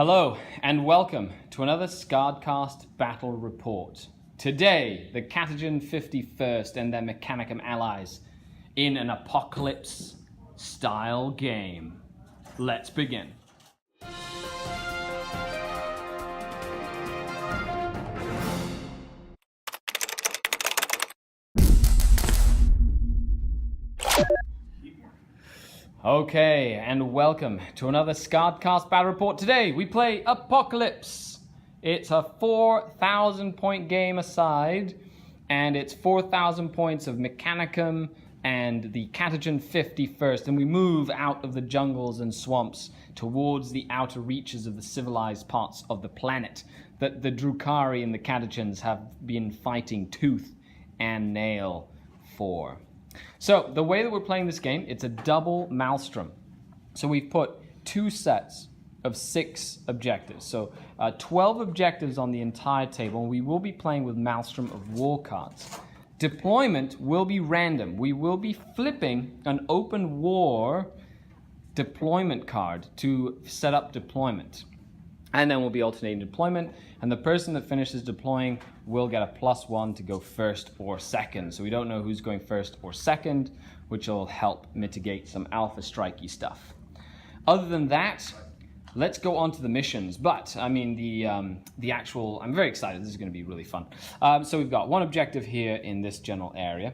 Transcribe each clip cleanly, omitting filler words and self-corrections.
Hello and welcome to another SkaredCast battle report. Today, the Catachan 51st and their Mechanicum allies in an apocalypse-style game. Let's begin. Okay, and welcome to another SkaredCast battle report. Today, we play Apocalypse. It's a 4,000 point game aside, and it's 4,000 points of Mechanicum and the Catachan 51st, and we move out of the jungles and swamps towards the outer reaches of the civilized parts of the planet that the Drukhari and the Catachans have been fighting tooth and nail for. So, the way that we're playing this game, it's a double maelstrom. So we've put two sets of 6 objectives. So 12 objectives on the entire table, and we will be playing with maelstrom of war cards. Deployment will be random. We will be flipping an open war deployment card to set up deployment. And then we'll be alternating deployment, and the person that finishes deploying will get a +1 to go first or second. So we don't know who's going first or second, which will help mitigate some alpha strikey stuff. Other than that, let's go on to the missions. But, I mean, the actual, I'm very excited, this is going to be really fun. So we've got one objective here in this general area.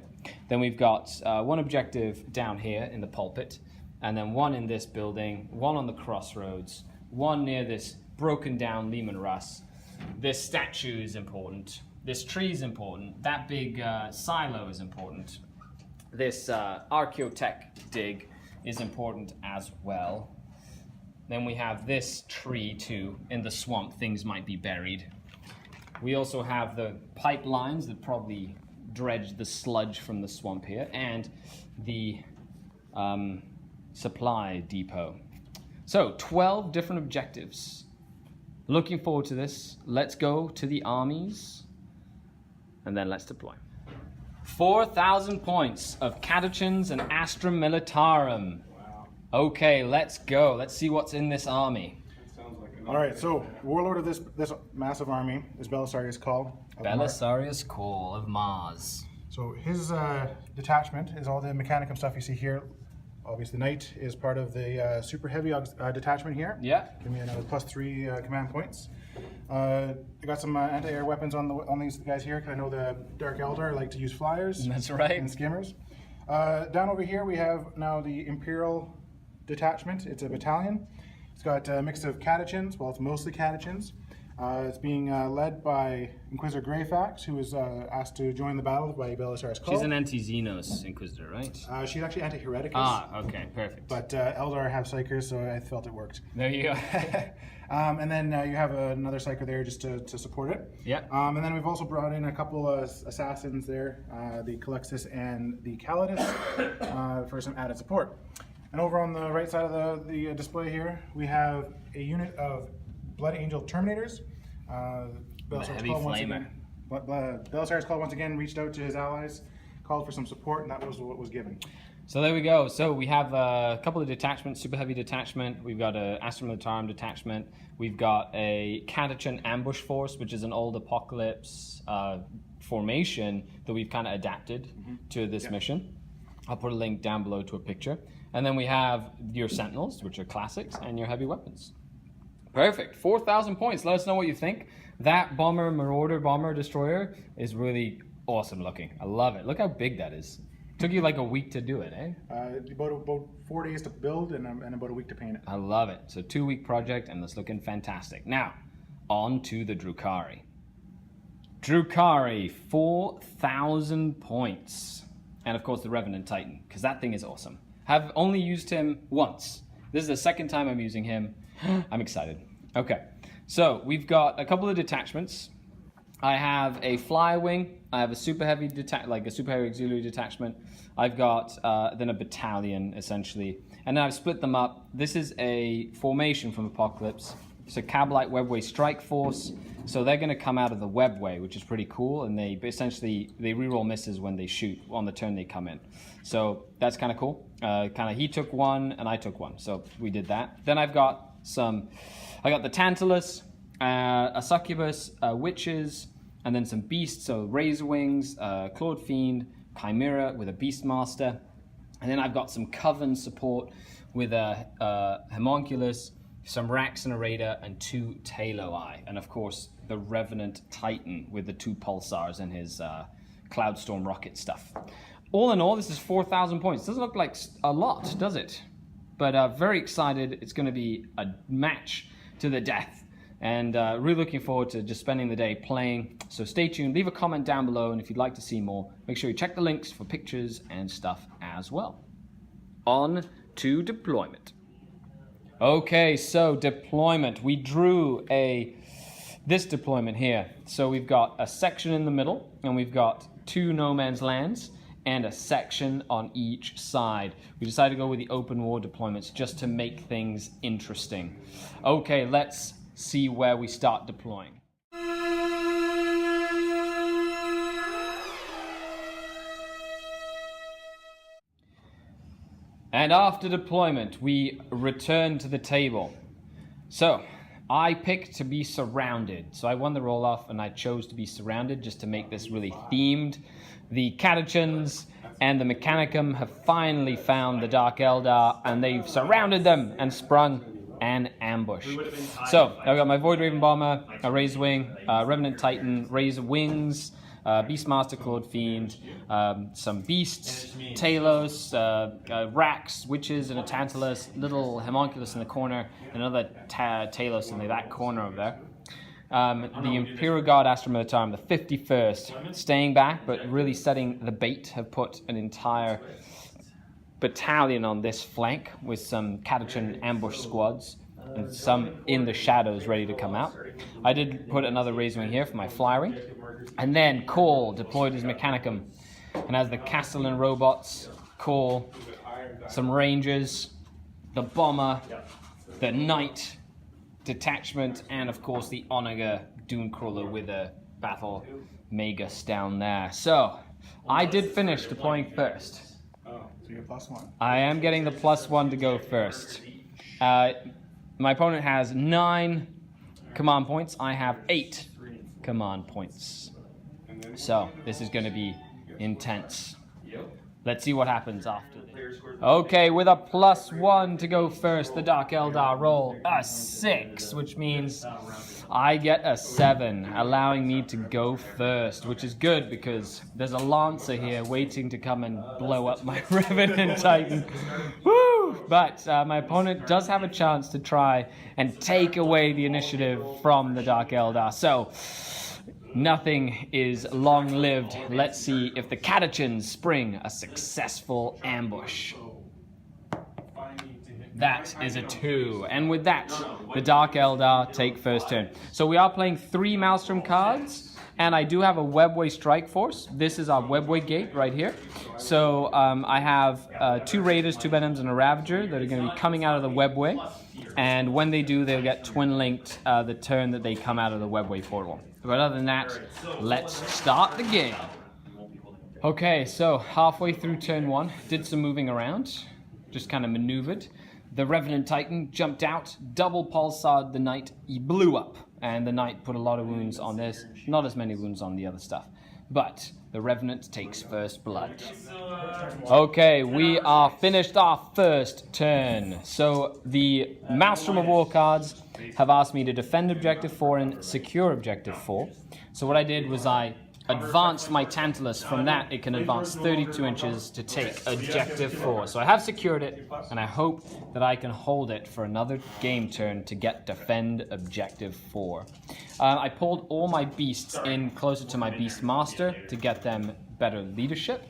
Then we've got one objective down here in the pulpit, and then one in this building, one on the crossroads, one near this broken down Lehman Russ. This statue is important. This tree is important. That big silo is important. This archaeotech dig is important as well. Then we have this tree too. In the swamp, things might be buried. We also have the pipelines that probably dredge the sludge from the swamp here, and the supply depot. So, 12 different objectives. Looking forward to this. Let's go to the armies, and then let's deploy. 4,000 points of Catachans and Astra Militarum. Wow. Okay, let's go. Let's see what's in this army. All right, so warlord of this massive army is Belisarius Call. Belisarius Call of Mars. So his detachment is all the Mechanicum stuff you see here. Obviously, Knight is part of the super heavy detachment here. Yeah. Give me another +3 command points. I got some anti-air weapons on these guys here, because I know the Dark Eldar like to use flyers. That's right. And skimmers. Down over here, we have now the Imperial detachment. It's a battalion. It's got a mix of Catachans. Well, it's mostly Catachans. It's being led by Inquisitor Greyfax, who was asked to join the battle by Belisarius Call. She's an anti-Xenos Inquisitor, right? She's actually anti-Hereticus. Ah, okay, perfect. But Eldar have Psychers, so I felt it worked. There you go. And then you have another Psyker there just to support it. Yeah. And then we've also brought in a couple of assassins there, the Calixtus and the Calidus, for some added support. And over on the right side of the display here, we have a unit of Blood Angel Terminators. Belisarius Call once again reached out to his allies, called for some support, and that was what was given. So there we go. So we have a couple of detachments, super heavy detachment. We've got a Astra Militarum detachment. We've got a Catachan ambush force, which is an old apocalypse formation that we've kind of adapted to this mission. I'll put a link down below to a picture. And then we have your Sentinels, which are classics, and your heavy weapons. Perfect. 4,000 points. Let us know what you think. That bomber, Marauder bomber destroyer is really awesome looking. I love it. Look how big that is. Took you like a week to do it, eh? About 4 days to build and about a week to paint it. I love it. So 2-week project, and it's looking fantastic. Now, on to the Drukhari. Drukhari, 4,000 points. And of course the Revenant Titan, because that thing is awesome. Have only used him once. This is the second time I'm using him. I'm excited. Okay, so we've got a couple of detachments. I have a fly wing. I have a super heavy like a super heavy auxiliary detachment. I've got then a battalion essentially, and then I've split them up. This is a formation from Apocalypse. It's a Cabalite Webway Strike Force. So they're going to come out of the Webway, which is pretty cool, and they reroll misses when they shoot on the turn they come in. So that's kind of cool. He took one and I took one, so we did that. Then I've got some I got the Tantalus, a Succubus, Witches, and then some beasts, so Razor Wings, Clawed Fiend, Chimera with a Beastmaster. And then I've got some Coven support with a Homunculus, some Rax and a Raider, and 2 Taloi. And of course, the Revenant Titan with the 2 Pulsars and his Cloudstorm rocket stuff. All in all, this is 4,000 points. Doesn't look like a lot, does it? But very excited. It's going to be a match to the death. And really looking forward to just spending the day playing. So stay tuned, leave a comment down below, and if you'd like to see more, make sure you check the links for pictures and stuff as well. On to deployment. Okay, so deployment. We drew this deployment here. So we've got a section in the middle, and we've got 2 no man's lands, and a section on each side. We decided to go with the open war deployments just to make things interesting. Okay, let's see where we start deploying. And after deployment, we return to the table. So, I picked to be surrounded. So I won the roll-off and I chose to be surrounded just to make this really themed. The Catachans and the Mechanicum have finally found the Dark Eldar, and they've surrounded them and sprung an ambush. So I've got my Void Raven Bomber, a Razor Wing, Revenant Titan, Razor Wings, Beastmaster, Clawed Fiend, some Beasts, Talos, Rax, Witches, and a Tantalus, little Homunculus in the corner, another Talos in that corner over there. The Imperial Guard Astra Militarum, the 51st, staying back but really setting the bait, have put an entire battalion on this flank with some Catachan ambush squads and some in the shadows ready to come out. I did put another Razor Wing here for my flying. And then Call deployed his Mechanicum and has the Castellan robots, Call, some Rangers, the Bomber, the Knight detachment, and of course the Onager Dunecrawler with a Battle Magus down there. So I did finish deploying first. So you're +1. I am getting the +1 to go first. My opponent has 9 command points. I have 8 command points. So this is going to be intense. Let's see what happens after this. Okay, with a +1 to go first, the Dark Eldar roll a 6, which means I get a 7, allowing me to go first, which is good because there's a Lancer here waiting to come and blow up my Revenant Titan. Woo! But my opponent does have a chance to try and take away the initiative from the Dark Eldar. So nothing is long-lived. Let's see if the Catachans spring a successful ambush. That is a 2. And with that, the Dark Eldar take first turn. So we are playing 3 Maelstrom cards, and I do have a Webway Strike Force. This is our Webway Gate right here. So I have 2 Raiders, 2 Venoms, and a Ravager that are going to be coming out of the Webway. And when they do, they'll get twin-linked the turn that they come out of the Webway portal. But other than that, let's start the game. Okay, so halfway through turn 1, did some moving around, just kind of maneuvered. The Revenant Titan jumped out, double pulsared the Knight, he blew up, and the Knight put a lot of wounds on this, not as many wounds on the other stuff. But the Revenant takes first blood. Okay, we are finished our first turn. So the Maelstrom of War cards have asked me to defend Objective 4 and secure Objective 4. So what I did was I advanced my Tantalus. From that, it can advance 32 inches to take Objective 4. So I have secured it, and I hope that I can hold it for another game turn to get defend Objective 4. I pulled all my beasts in closer to my Beastmaster to get them better leadership.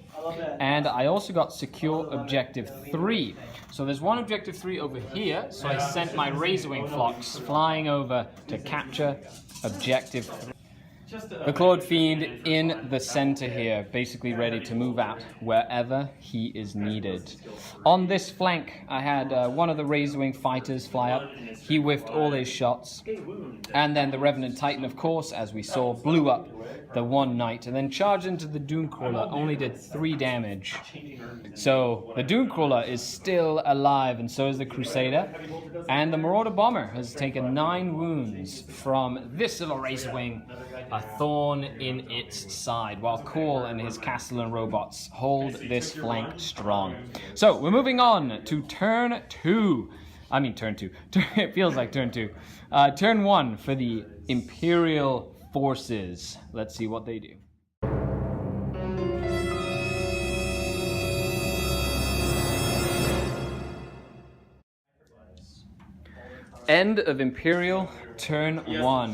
And I also got secure Objective 3. So there's one Objective 3 over here, so I sent my Razorwing flocks flying over to capture Objective 3. The Clawed Fiend in the center here, basically ready to move out wherever he is needed. On this flank, I had one of the Razorwing fighters fly up. He whiffed all his shots. And then the Revenant Titan, of course, as we saw, blew up the one knight and then charged into the Doomcrawler, only did 3 damage. So the Doomcrawler is still alive, and so is the Crusader. And the Marauder Bomber has taken 9 wounds from this little Razorwing, a thorn in its side, while Cole and his Castellan robots hold this flank strong. So we're moving on to turn 2. I mean turn 2. It feels like turn 2. Turn 1 for the Imperial forces. Let's see what they do. End of Imperial Turn 1.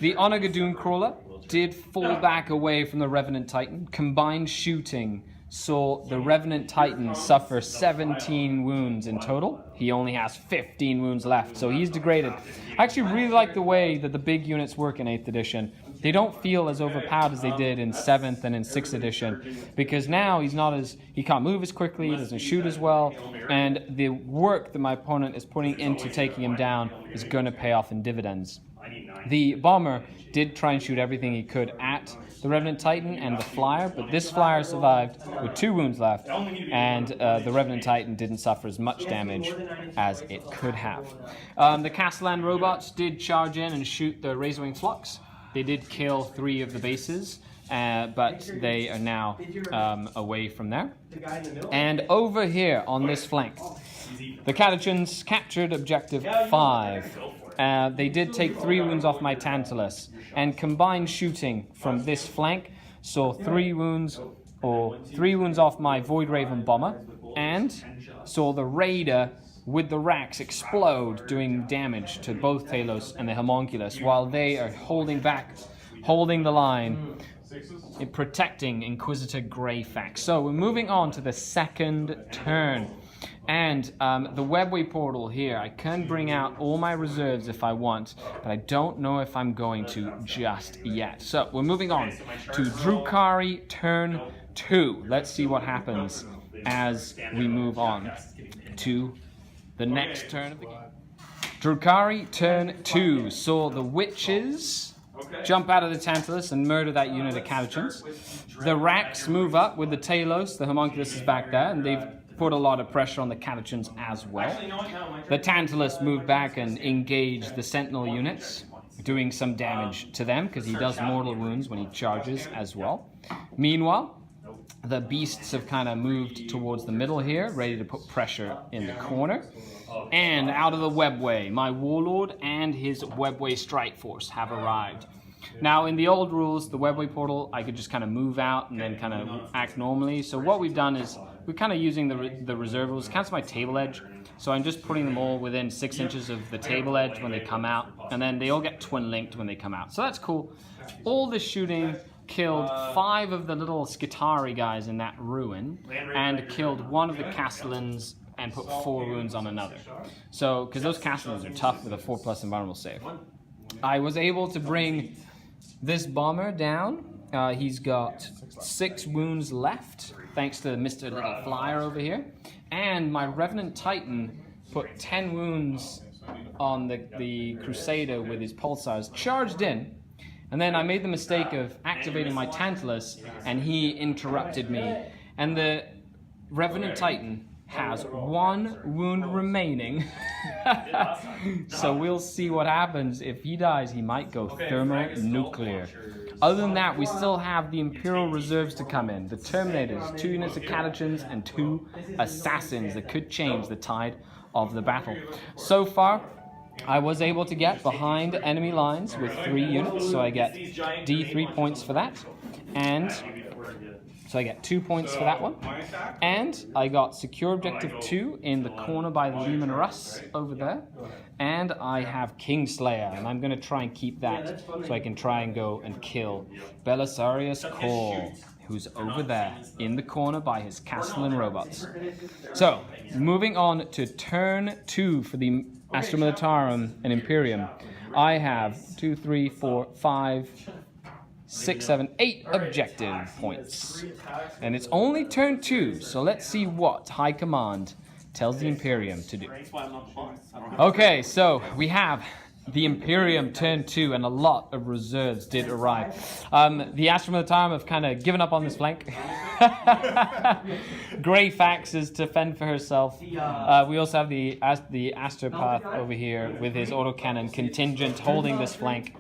The Onaga Doomcrawler did fall back away from the Revenant Titan. Combined shooting saw the Revenant Titan suffer 17 wounds in total. He only has 15 wounds left, so he's degraded. I actually really like the way that the big units work in 8th edition. They don't feel as overpowered as they did in 7th and in 6th edition, because now he can't move as quickly, he doesn't shoot as well, and the work that my opponent is putting into taking him down is going to pay off in dividends. The Bomber did try and shoot everything he could at the Revenant Titan and the Flyer, but this Flyer survived with 2 wounds left, and the Revenant Titan didn't suffer as much damage as it could have. The Castellan robots did charge in and shoot the Razorwing Flux. They did kill 3 of the bases, but they are now away from there. And over here on this flank, the Catachans captured objective 5. They did take 3 wounds off my Tantalus, and combined shooting from this flank saw 3 wounds off my Void Raven Bomber, and saw the Raider with the racks explode, doing damage to both Talos and the Homunculus, while they are holding the line, protecting Inquisitor Greyfax. So we're moving on to the second turn. And the Webway portal here, I can bring out all my reserves if I want, but I don't know if I'm going to just yet. So we're moving on to Drukhari Turn 2. Let's see what happens as we move on to the next turn of the game. Drukhari Turn 2 saw the Witches jump out of the Tantalus and murder that unit of Catachans. The Racks move up with the Talos. The Homunculus is back there, and they've put a lot of pressure on the Catachans as well. The Tantalus moved back and engaged the Sentinel units, doing some damage to them because he does mortal wounds when he charges as well. Meanwhile, the Beasts have kind of moved towards the middle here, ready to put pressure in the corner. And out of the Webway, my Warlord and his Webway Strike Force have arrived. Now, in the old rules, the Webway portal, I could just kind of move out and then kind of act normally. So what we've done is we're kind of using the reserve rules. Counts my table edge. So I'm just putting them all within 6 inches of the table edge when they come out. And then they all get twin linked when they come out. So that's cool. All this shooting killed 5 of the little Skari guys in that ruin, and killed 1 of the Castellans and put 4 wounds on another. So, because those Castellans are tough with a 4+ environmental save. I was able to bring this Bomber down. He's got 6 wounds left, thanks to Mr. Little Flyer over here. And my Revenant Titan put 10 wounds on the Crusader with his pulsars, charged in. And then I made the mistake of activating my Tantalus, and he interrupted me. And the Revenant Titan has 1 wound remaining. So we'll see what happens. If he dies, he might go thermonuclear. Other than that, we still have the Imperial reserves to come in. The Terminators, 2 units of Catachans, and 2 Assassins that could change the tide of the battle. So far, I was able to get behind enemy lines with 3 units, so I get D3 points for that. And so I get 2 points for that one. And I got secure objective 2 in the corner by the Lehman Russ over there. And I have Kingslayer, and I'm going to try and keep that so I can try and go and kill Belisarius Cole, who's over there in the corner by his Castellan robots. So, moving on to turn 2 for the Astra Militarum and Imperium. I have 2, 3, 4, 5, 6, 7, 8 objective points. And it's only turn 2, so let's see what High Command tells the Imperium to do. Okay, so we have the Imperium Turn Two, and a lot of reserves did arrive. The Astromilitarm have kind of given up on this flank. Grey Fax is to fend for herself. We also have the Astropath over here with his autocannon contingent holding this flank.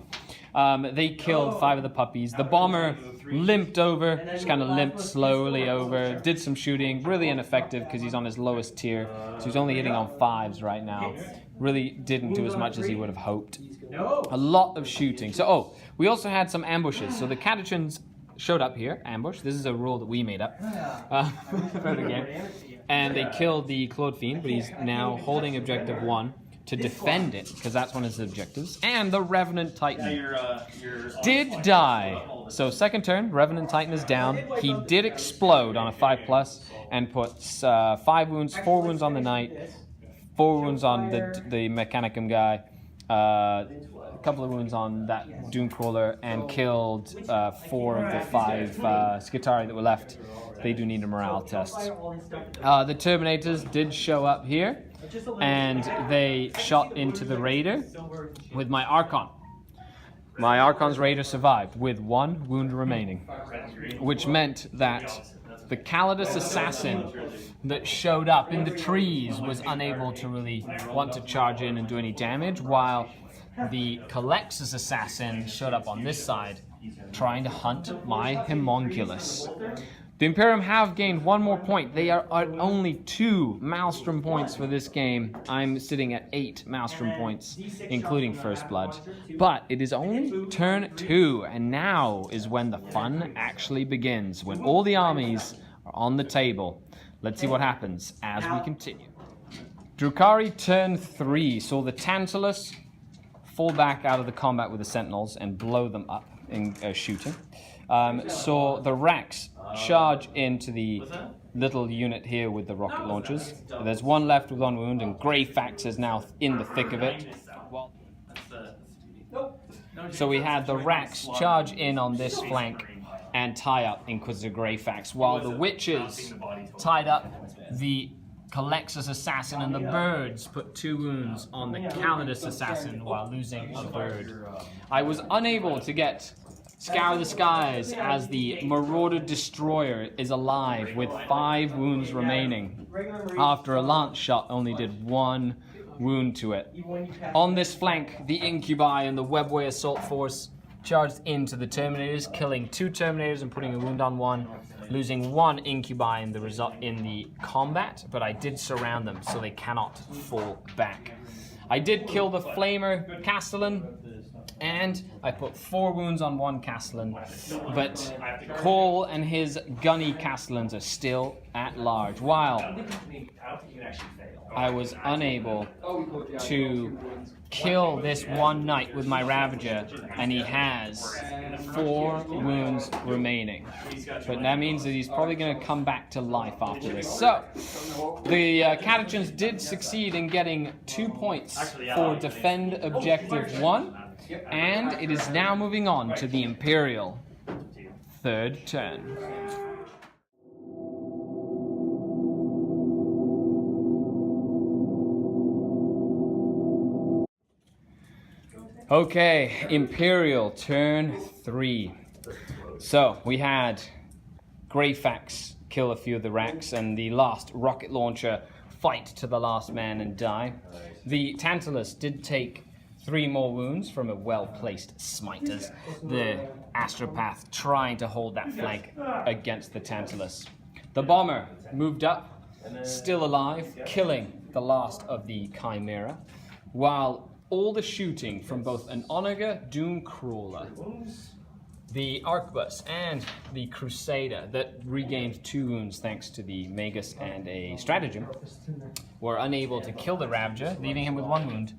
They killed 5 of the puppies. The bomber limped over, just kind of limped slowly over, did some shooting, really ineffective because he's on his lowest tier, so he's only hitting on 5s right now. Really didn't do as much as he would have hoped. A lot of shooting. So, we also had some ambushes. So the Catachans showed up here, ambush. This is a rule that we made up for the game. And they killed the Claude Fiend, but he's now holding objective 1 to defend it, because that's one of his objectives. And the Revenant Titan did die. So second turn, Revenant Titan is down. He did explode on a 5+, and puts 5 wounds, 4 wounds on the Knight, 4 wounds on the Mechanicum guy, a couple of wounds on that Doomcrawler, and killed 4 of the 5 Skari that were left. They do need a morale test. The Terminators did show up here, and they shot into the Raider with my Archon. My Archon's Raider survived with 1 wound remaining, which meant that the Calidus assassin that showed up in the trees was unable to really want to charge in and do any damage, while the Calexus assassin showed up on this side trying to hunt my Homunculus. The Imperium have gained 1 more point. They are at only 2 Maelstrom points for this game. I'm sitting at 8 Maelstrom points, including First Blood. But it is only turn 2, and now is when the fun actually begins, when all the armies are on the table. Let's see what happens as we continue. Drukhari Turn 3 saw the Tantalus fall back out of the combat with the Sentinels and blow them up in shooting. Saw the Rex charge into the little unit here with the rocket launchers. There's 1 left with 1 wound, and Grey Fax is now in the thick of it. So we had the Rex charge in on this flank and tie up Inquisitor Grey Fax, while the Witches tied up the Calexus assassin, and the birds put 2 wounds on the Calidus assassin while losing a bird. I was unable to get Scour the Skies as the Marauder Destroyer is alive with 5 wounds remaining after a lance shot only did 1 wound to it. On this flank, the Incubi and the Webway Assault Force charged into the Terminators, killing 2 Terminators and putting a wound on 1, losing 1 Incubi in the combat, but I did surround them so they cannot fall back. I did kill the Flamer Castellan, and I put 4 wounds on 1 Castellan, but Cole and his gunny Castellans are still at large, while I was unable to kill this 1 knight with my Ravager, and he has 4 wounds remaining. But that means that he's probably going to come back to life after this. So, the Catachans did succeed in getting 2 points for Defend Objective 1, and it is now moving on to the Imperial third turn. Okay, Imperial Turn 3. So, we had Grey Fax kill a few of the Racks, and the last rocket launcher fight to the last man and die. The Tantalus did take 3 more wounds from a well-placed Smiters. The Astropath trying to hold that flank against the Tantalus. The Bomber moved up, still alive, killing the last of the Chimera, while all the shooting from both an Onager Doomcrawler, the Arquebus, and the Crusader that regained 2 wounds thanks to the Magus and a Stratagem were unable to kill the Ravager, leaving him with 1 wound,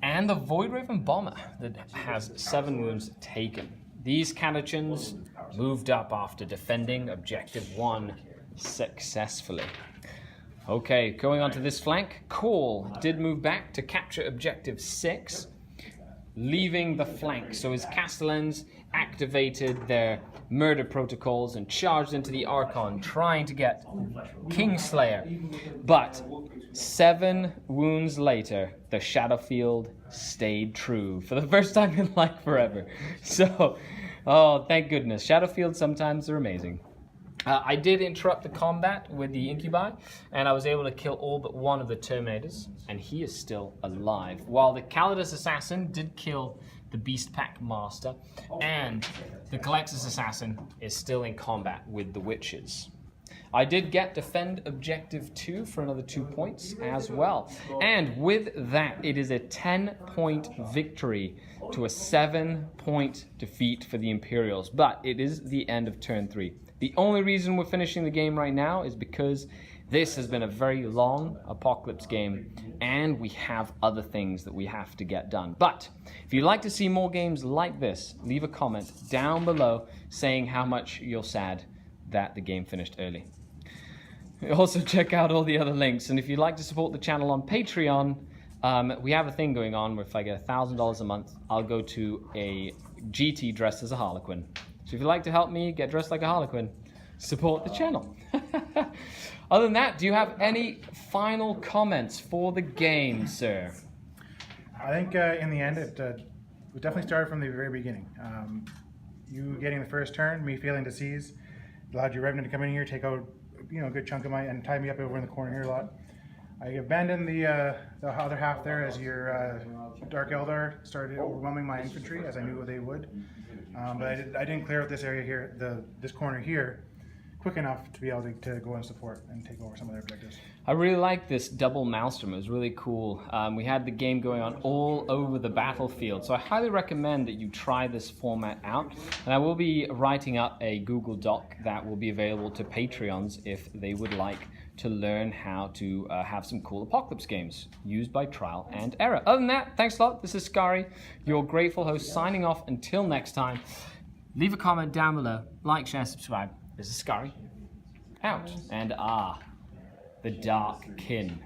and the Voidraven Bomber that has 7 wounds taken. These Catachans moved up after defending Objective 1 successfully. Okay, going on to this flank, Cole did move back to capture Objective 6, leaving the flank. So his Castellans activated their murder protocols and charged into the Archon, trying to get Kingslayer. But 7 wounds later, the Shadowfield stayed true for the first time in like forever. So, oh, thank goodness. Shadowfield sometimes are amazing. I did interrupt the combat with the Incubi, and I was able to kill all but one of the Terminators, and he is still alive. While the Calidus Assassin did kill the Beast Pack Master, and the Galexus Assassin is still in combat with the Witches. I did get Defend Objective 2 for another 2 points as well. And with that, it is a 10-point victory to a 7-point defeat for the Imperials. But it is the end of turn 3. The only reason we're finishing the game right now is because this has been a very long Apocalypse game, and we have other things that we have to get done. But if you'd like to see more games like this, leave a comment down below saying how much you're sad that the game finished early. Also check out all the other links, and if you'd like to support the channel on Patreon, we have a thing going on where if I get $1,000 a month, I'll go to a GT dressed as a Harlequin. So if you'd like to help me get dressed like a Harlequin, support the channel. Other than that, do you have any final comments for the game, sir? I think in the end, it definitely started from the very beginning. You getting the first turn, me failing to seize, allowed your Revenant to come in here, take out a good chunk of and tie me up over in the corner here a lot. I abandoned the other half there as your Dark Eldar started overwhelming my infantry, as I knew they would. But I didn't clear out this area here, this corner here, quick enough to be able to go and support and take over some of their objectives. I really like this double Maelstrom. It was really cool. We had the game going on all over the battlefield, so I highly recommend that you try this format out. And I will be writing up a Google Doc that will be available to Patreons if they would like to learn how to have some cool Apocalypse games used by trial and error. Other than that, thanks a lot. This is Skari, your grateful host, signing off until next time. Leave a comment down below, like, share, subscribe. This is Skari, out, and the Dark Kin.